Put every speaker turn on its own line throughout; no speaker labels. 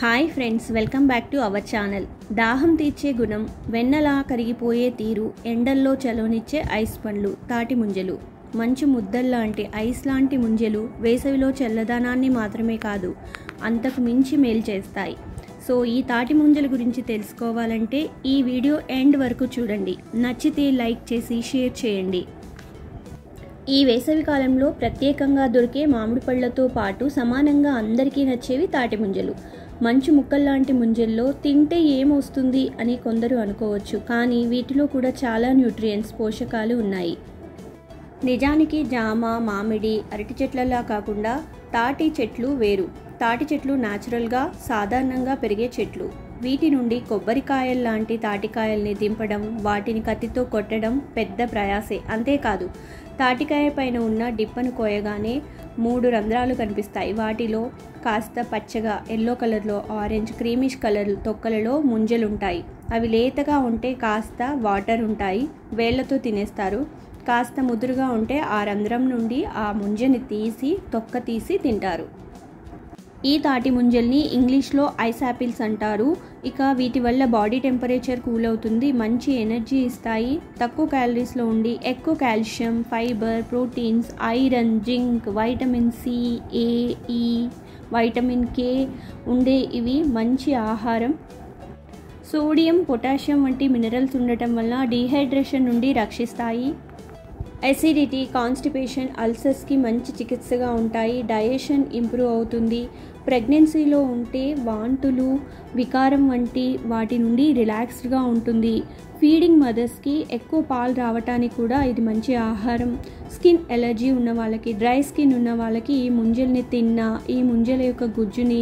Hi friends, welcome back to our channel. దాహం తీర్చే గుణం, వెన్నలా కరిగిపోయే తీరు, ఎండల్లో చలోనిచ్చే ఐస్ పండ్లు, తాటి ముంజలు. మంచు ముద్దల్లాంటి ఐస్ లాంటి ముంజలు వేసవిలో చల్లదనాన్ని మాత్రమే కాదు, అంతకు మించి మేలు చేస్తాయి. సో ఈ తాటి ముంజల గురించి తెలుసుకోవాలంటే ఈ వీడియో ఎండ్ వరకు చూడండి. నచ్చితే లైక్ చేసి షేర్ చేయండి. ఈ వేసవి కాలంలో ప్రత్యేకంగా దొరికే మామిడి పళ్ళతో పాటు సమానంగా అందరికీ నచ్చేవి తాటి ముంజలు. మంచు ముక్కల్లాంటి ముంజల్లో తింటే ఏమొస్తుంది అని కొందరు అనుకోవచ్చు, కానీ వీటిలో కూడా చాలా న్యూట్రియంట్స్, పోషకాలు ఉన్నాయి. నిజానికి జామ, మామిడి, అరటి చెట్లలా కాకుండా తాటి చెట్లు వేరు. తాటి చెట్లు న్యాచురల్గా సాధారణంగా పెరిగే చెట్లు. వీటి నుండి కొబ్బరికాయల్లాంటి తాటికాయల్ని దింపడం, వాటిని కత్తితో కొట్టడం పెద్ద ప్రయాసే. అంతేకాదు, తాటికాయ పైన ఉన్న డిప్పను కోయగానే 3 రంధ్రాలు కనిపిస్తాయి. వాటిలో కాస్త పచ్చగా, ఎల్లో కలర్లో, ఆరెంజ్, క్రీమిష్ కలర్ తొక్కలలో ముంజలుంటాయి. అవి లేతగా ఉంటే కాస్త వాటర్ ఉంటాయి, వేళ్లతో తినేస్తారు. కాస్త ముదురుగా ఉంటే ఆ రంధ్రం నుండి ఆ ముంజని తీసి తొక్క తీసి తింటారు. ఈ తాటి ముంజల్ని ఇంగ్లీష్లో ఐస్ యాపిల్స్ అంటారు. ఇక వీటి వల్ల బాడీ టెంపరేచర్ కూల్ అవుతుంది, మంచి ఎనర్జీ ఇస్తాయి, తక్కువ క్యాలరీస్లో ఉండి ఎక్కువ calcium, fibre, proteins, iron, zinc, vitamin C, A, E, vitamin కే ఉండే ఇవి మంచి ఆహారం. సోడియం, పొటాషియం వంటి మినరల్స్ ఉండటం వల్ల డీహైడ్రేషన్ నుండి రక్షిస్తాయి. ఎసిడిటీ, కాన్స్టిపేషన్, అల్సర్స్కి మంచి చికిత్సగా ఉంటాయి. డైజెషన్ ఇంప్రూవ్ అవుతుంది. ప్రెగ్నెన్సీలో ఉంటే వాంతులు, వికారం వంటి వాటి నుండి రిలాక్స్డ్గా ఉంటుంది. ఫీడింగ్ మదర్స్కి ఎక్కువ పాలు రావటానికి కూడా ఇది మంచి ఆహారం. స్కిన్ ఎలర్జీ ఉన్న వాళ్ళకి, డ్రై స్కిన్ ఉన్న వాళ్ళకి ఈ ముంజల్ని తిన్నా, ఈ ముంజల యొక్క గుజ్జుని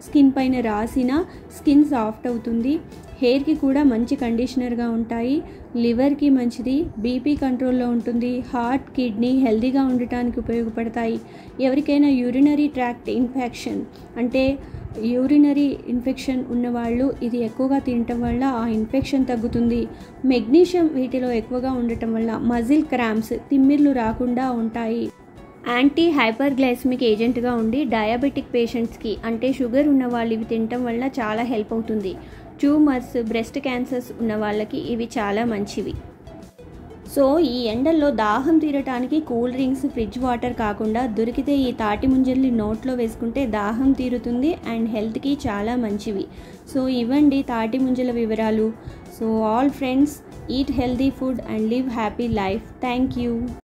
స్కిన్ పైన రాసినా స్కిన్ సాఫ్ట్ అవుతుంది. హెయిర్కి కూడా మంచి కండిషనర్గా ఉంటాయి. లివర్కి మంచిది, బీపీ కంట్రోల్లో ఉంటుంది. హార్ట్, కిడ్నీ హెల్తీగా ఉండటానికి ఉపయోగపడతాయి. ఎవరికైనా యూరినరీ ట్రాక్ట్ ఇన్ఫెక్షన్ అంటే యూరినరీ ఇన్ఫెక్షన్ ఉన్నవాళ్ళు ఇది ఎక్కువగా తినటం వల్ల ఆ ఇన్ఫెక్షన్ తగ్గుతుంది. మెగ్నీషియం వీటిలో ఎక్కువగా ఉండటం వల్ల మజిల్ క్రాంప్స్, తిమ్మిర్లు రాకుండా ఉంటాయి. యాంటీ హైపర్గ్లైసెమిక్ ఏజెంట్గా ఉండి డయాబెటిక్ పేషెంట్స్కి అంటే షుగర్ ఉన్న వాళ్ళు ఇవి తినటం వల్ల చాలా హెల్ప్ అవుతుంది. ట్యూమర్స్, బ్రెస్ట్ క్యాన్సర్స్ ఉన్న వాళ్ళకి ఇవి చాలా మంచివి. సో ఈ ఎండల్లో దాహం తీరటానికి కూల్ డ్రింక్స్, ఫ్రిడ్జ్ వాటర్ కాకుండా దొరికితే ఈ తాటి ముంజల్ని నోట్లో వేసుకుంటే దాహం తీరుతుంది అండ్ హెల్త్కి చాలా మంచివి. సో ఇవ్వండి తాటి ముంజల వివరాలు. So all friends, eat healthy food and live happy life. Thank you.